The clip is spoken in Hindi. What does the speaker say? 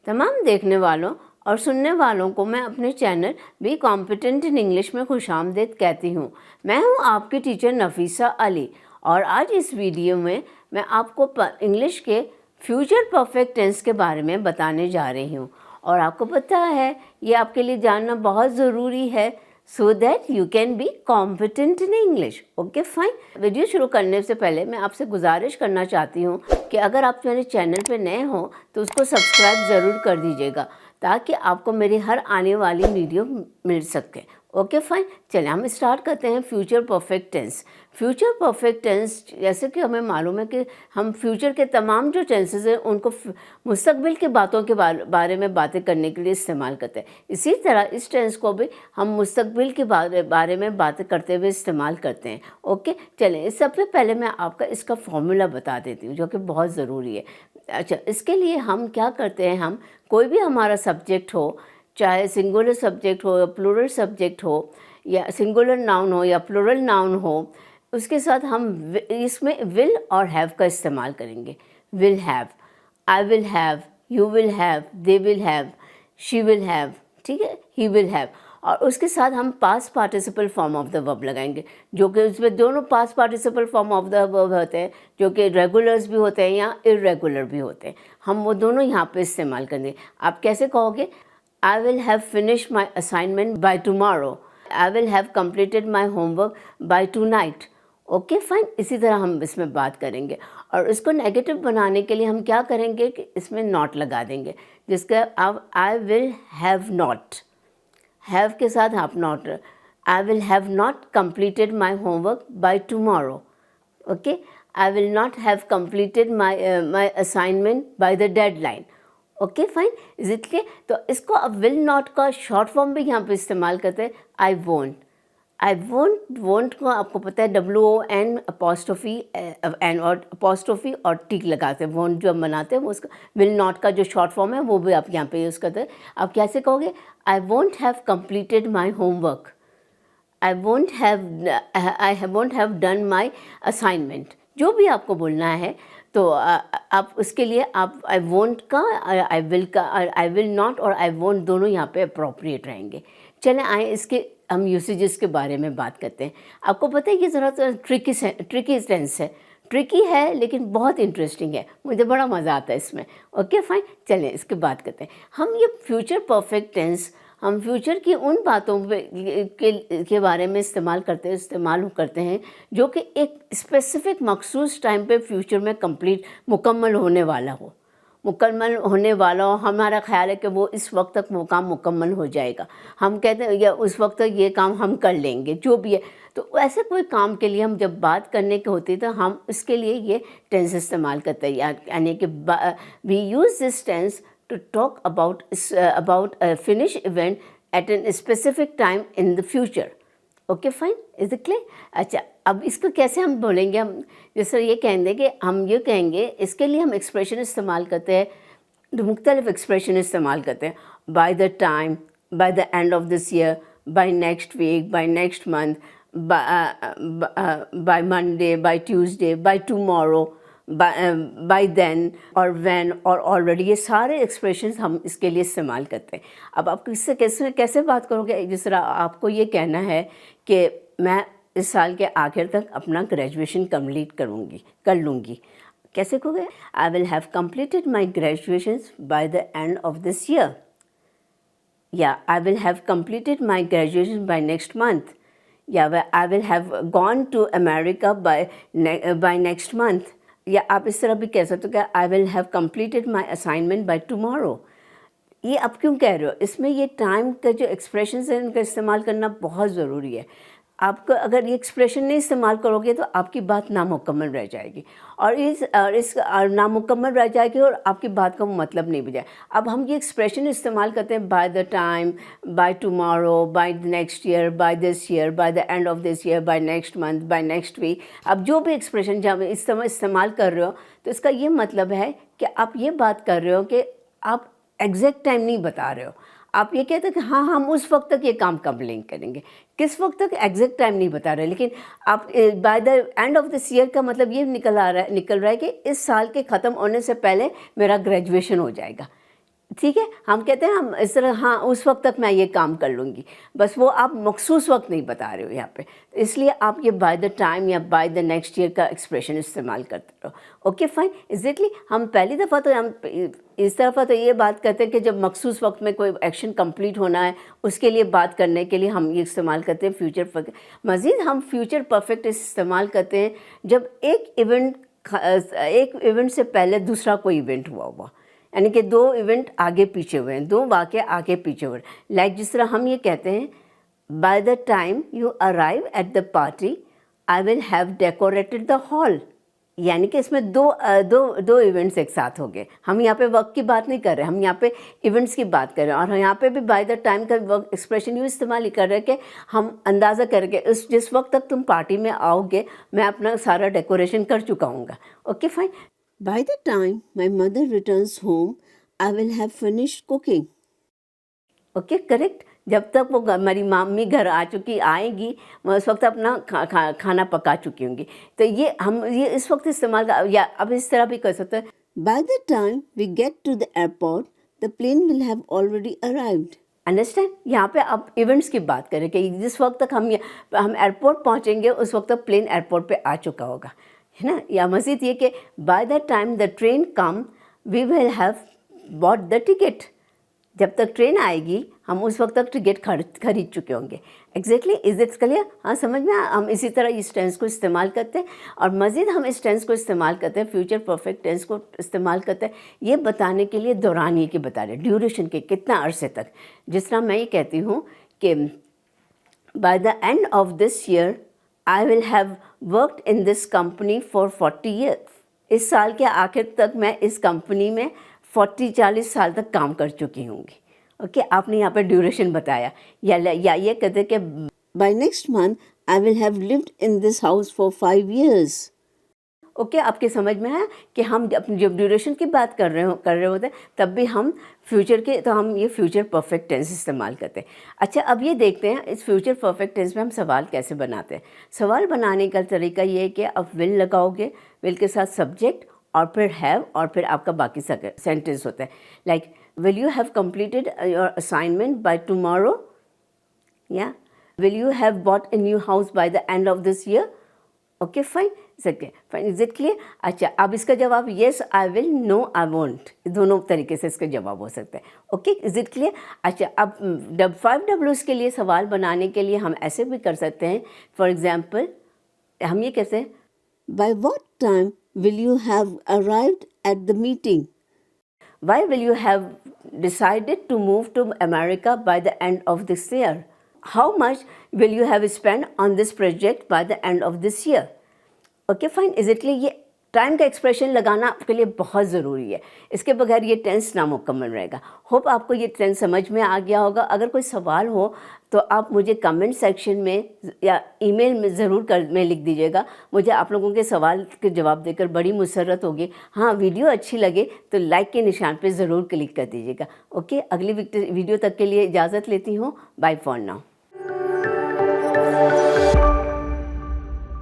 तमाम देखने वालों और सुनने वालों को मैं अपने channel be competent in English में खुशामदीद कहती हूँ। मैं हूँ आपकी टीचर नफीसा अली और आज इस वीडियो में मैं आपको इंग्लिश के फ्यूचर परफेक्ट टेंस के बारे में बताने जा रही हूँ। और आपको पता है ये आपके लिए जानना बहुत ज़रूरी है so that you can be competent in English. Okay fine. Video शुरू करने से पहले मैं आपसे गुजारिश करना चाहती हूँ कि अगर आप मेरे चैनल पे नए हो तो उसको सब्सक्राइब ज़रूर कर दीजिएगा ताकि आपको मेरी हर आने वाली वीडियो मिल सके। Okay fine. चलिए हम स्टार्ट करते हैं future perfect tense. Future perfect tense जैसे कि हमें मालूम है कि हम फ्यूचर के तमाम जो टेंसेस हैं उनको मुस्तकबिल की बातों के बारे में बातें करने के लिए इस्तेमाल करते हैं। इसी तरह इस टेंस को भी हम मुस्तकबिल के बारे में बातें करते हुए इस्तेमाल करते हैं। ओके चलें, सबसे पहले मैं आपका इसका फॉर्मूला बता देती हूँ जो कि बहुत ज़रूरी है। अच्छा, इसके लिए हम क्या करते हैं, हम कोई भी हमारा सब्जेक्ट हो, चाहे सिंगुलर सब्जेक्ट हो या प्लूरल सब्जेक्ट हो या सिंगुलर नाउन हो या प्लूरल नाउन हो, उसके साथ हम इसमें विल और हैव का इस्तेमाल करेंगे। Will have, I will have, you will have, they will have, she will have, ठीक है, ही विल हैव। और उसके साथ हम past participle form of the verb लगाएंगे जो कि उसमें दोनों past participle form of the verb होते हैं जो कि रेगुलर्स भी होते हैं या इरेगुलर भी होते हैं। हम वो दोनों यहाँ पे इस्तेमाल करेंगे। आप कैसे कहोगे? I will have finished my assignment by tomorrow. I will have completed my homework by tonight. Okay fine. इसी तरह हम इसमें बात करेंगे और इसको नेगेटिव बनाने के लिए हम क्या करेंगे कि इसमें नॉट लगा देंगे, जिसका अब आई विल हैव नॉट, हैव के साथ आप not, I will have not completed my homework by tomorrow. Okay, I will not have completed my assignment by the deadline. Okay fine, is it clear? तो इसको अब विल नॉट का शॉर्ट फॉर्म भी यहाँ पे इस्तेमाल करते हैं, I won't. I won't, won't को आपको पता है WON अपॉस्ट्रोफी एन और अपॉस्ट्रोफी और टिक लगाते हैं। वोंट जो हम बनाते हैं वो उसका विल नॉट का जो शॉर्ट फॉर्म है वो भी आप यहाँ पे यूज़ करते हैं। आप कैसे कहोगे? I won't have completed my homework, I won't have done my assignment. जो भी आपको बोलना है तो आप उसके लिए आप आई वोंट का, आई विल का, आई विल नॉट और आई वोंट दोनों यहाँ पे अप्रोप्रिएट रहेंगे। चलें आए इसके हम यूसेजेस के बारे में बात करते हैं। आपको पता है कि ज़रा ट्रिकी टेंस है, ट्रिकी है लेकिन बहुत इंटरेस्टिंग है, मुझे बड़ा मज़ा आता है इसमें। ओके फाइन, चलें इसके बात करते हैं। हम ये फ्यूचर परफेक्ट टेंस हम फ्यूचर की उन बातों के बारे में इस्तेमाल करते हैं जो कि एक स्पेसिफ़िक मखसूस टाइम पे फ्यूचर में मुकम्मल होने वाला हो। हमारा ख़्याल है कि वो इस वक्त तक वो काम मुकम्मल हो जाएगा। हम कहते हैं या उस वक्त तक ये काम हम कर लेंगे, जो भी है। तो ऐसे कोई काम के लिए हम जब बात करने की होती है तो हम इसके लिए ये टेंस इस्तेमाल करते हैं, यानी कि we use this tense to talk about a finished event at a specific time in the future. Okay fine, is it clear? अच्छा, अब इसको कैसे हम बोलेंगे? हम जैसे ये कहेंगे कि हम ये कहेंगे, इसके लिए हम एक्सप्रेशन इस्तेमाल करते हैं, मुख्तलिफ एक्सप्रेशन इस्तेमाल करते हैं। By the time, by the end of this year, by next week, by next month, by Monday, by Tuesday, by tomorrow, by then और व्हेन और ऑलरेडी, ये सारे एक्सप्रेशंस हम इसके लिए इस्तेमाल करते हैं। अब आप इससे कैसे बात करोगे? जिस तरह आपको ये कहना है कि मैं इस साल के आखिर तक अपना ग्रेजुएशन कंप्लीट कर लूँगी। कैसे कहोगे? I will have completed my graduation by the end of this year, या I will have completed my graduation by next month, या I will have gone to America by next month. या आप इस तरह भी कह सकते हो कि I will have completed my assignment by tomorrow. ये आप क्यों कह रहे हो? इसमें ये टाइम का जो एक्सप्रेशन है इनका इस्तेमाल करना बहुत ज़रूरी है। आपको अगर ये एक्सप्रेशन नहीं इस्तेमाल करोगे तो आपकी बात नामुकम्मल रह जाएगी और इस नामुकम्मल रह जाएगी और आपकी बात का मतलब नहीं बजाए। अब हम ये एक्सप्रेशन इस्तेमाल करते हैं by the time, by tomorrow, by the next year, by this year, by the end of this year, by next month, by next week. अब जो भी एक्सप्रेशन जब इस समय इस्तेमाल कर रहे हो तो इसका ये मतलब है कि आप ये बात कर रहे हो कि आप एग्जैक्ट टाइम नहीं बता रहे हो। आप ये कहते हैं कि हाँ हम उस वक्त तक ये काम कंप्लीट करेंगे, किस वक्त तक एग्जैक्ट टाइम नहीं बता रहे, लेकिन आप bye the end of this year का मतलब ये निकल रहा है कि इस साल के ख़त्म होने से पहले मेरा ग्रेजुएशन हो जाएगा। ठीक है, हम कहते हैं हम इस तरह, हाँ उस वक्त तक मैं ये काम कर लूँगी, बस वो आप मखसूस वक्त नहीं बता रहे हो यहाँ पे, इसलिए आप ये बाय द टाइम या बाय द नेक्स्ट ईयर का एक्सप्रेशन इस्तेमाल करते रहो। Okay fine, exactly. हम पहली दफ़ा तो हम इस तरफ तो ये बात करते हैं कि जब मखसूस वक्त में कोई एक्शन कंप्लीट होना है, उसके लिए बात करने के लिए हम ये इस्तेमाल करते हैं फ्यूचर परफेक्ट। मज़ीद हम फ्यूचर परफेक्ट इस्तेमाल करते हैं जब एक इवेंट से पहले दूसरा कोई इवेंट हुआ, यानी कि दो इवेंट आगे पीछे हुए हैं, दो वाक़े आगे पीछे हुए। लाइक जिस तरह हम ये कहते हैं, by the time you arrive at the party I will have decorated the hall, यानी कि इसमें दो इवेंट्स एक साथ हो गए। हम यहाँ पे वक्त की बात नहीं कर रहे, हम यहाँ पे इवेंट्स की बात कर रहे हैं। और यहाँ पे भी बाय द टाइम का वर्क एक्सप्रेशन यूँ इस्तेमाल ही कर रहे हैं कि हम अंदाज़ा करके जिस वक्त तक तुम पार्टी में आओगे मैं अपना सारा डेकोरेशन कर चुका हूँगा। Okay fine. By the time my mother returns home, I will have finished cooking. Okay correct. जब तक वो हमारी मम्मी घर आएगी मैं उस वक्त अपना खाना पका चुकी होंगी। तो ये हम ये इस वक्त इस्तेमाल या अब इस तरह भी कर सकते हैं, By the time we get to the airport, the plane will have already arrived. Understand. यहाँ पे अब इवेंट्स की बात करें कि जिस वक्त तक हम एयरपोर्ट पहुँचेंगे उस वक्त तक प्लेन एयरपोर्ट पे आ चुका होगा, है ना। या मज़ीद ये कि by the time the train come we will have bought the ticket, जब तक ट्रेन आएगी हम उस वक्त तक टिकट खरीद चुके होंगे। Exactly, is it clear? हाँ समझ में। हम इसी तरह इस टेंस को इस्तेमाल करते हैं और मज़ीद हम इस टेंस को इस्तेमाल करते हैं, फ्यूचर परफेक्ट टेंस को इस्तेमाल करते हैं ये बताने के लिए, दौरानिए के बता रहे, ड्यूरेशन के कितना अरसे तक। जिस तरह मैं ये कहती हूँ कि by the end of this year I will have worked in this company for 40 years. इस साल के आखिर तक मैं इस कंपनी में 40 साल तक काम कर चुकी होंगी। ओके, आपने यहाँ पे ड्यूरेशन बताया। या ये कहते कि by next month I will have lived in this house for 5 years. Okay, आपके समझ में है कि हम जब ड्यूरेशन की बात कर रहे होते हैं तब भी हम फ्यूचर के, तो हम ये फ्यूचर परफेक्ट टेंस इस्तेमाल करते हैं। अच्छा, अब ये देखते हैं इस फ्यूचर परफेक्ट टेंस में हम सवाल कैसे बनाते हैं। सवाल बनाने का तरीका ये है कि आप विल लगाओगे, विल के साथ सब्जेक्ट और फिर हैव और फिर आपका बाकी सेंटेंस होता है। Like will you have completed your assignment by tomorrow, या will you have bought a new house by the end of this year. Okay fine, fine, is it clear? अच्छा, अब इसका जवाब yes I will, no I won't, दोनों तरीके से इसका जवाब हो सकता है। Okay, is it clear? अच्छा, अब 5 Ws के लिए सवाल बनाने के लिए हम ऐसे भी कर सकते हैं। फॉर एग्जाम्पल हम ये कहते हैं, by what time will you have arrived at the meeting, why will you have decided to move to America by the end of this year, how much will you have spend on this project by the end of this year. Okay fine, is it? ये टाइम का एक्सप्रेशन लगाना आपके लिए बहुत ज़रूरी है, इसके बगैर ये टेंस नामुकम्मल रहेगा। होप आपको ये टेंस समझ में आ गया होगा। अगर कोई सवाल हो तो आप मुझे कमेंट सेक्शन में या ईमेल में ज़रूर में लिख दीजिएगा। मुझे आप लोगों के सवाल के जवाब देकर बड़ी मुसर्रत होगी। हाँ, वीडियो अच्छी लगे तो लाइक के निशान पर ज़रूर क्लिक कर दीजिएगा। ओके, अगली वीडियो तक के लिए इजाज़त लेती हूँ। Bye for now.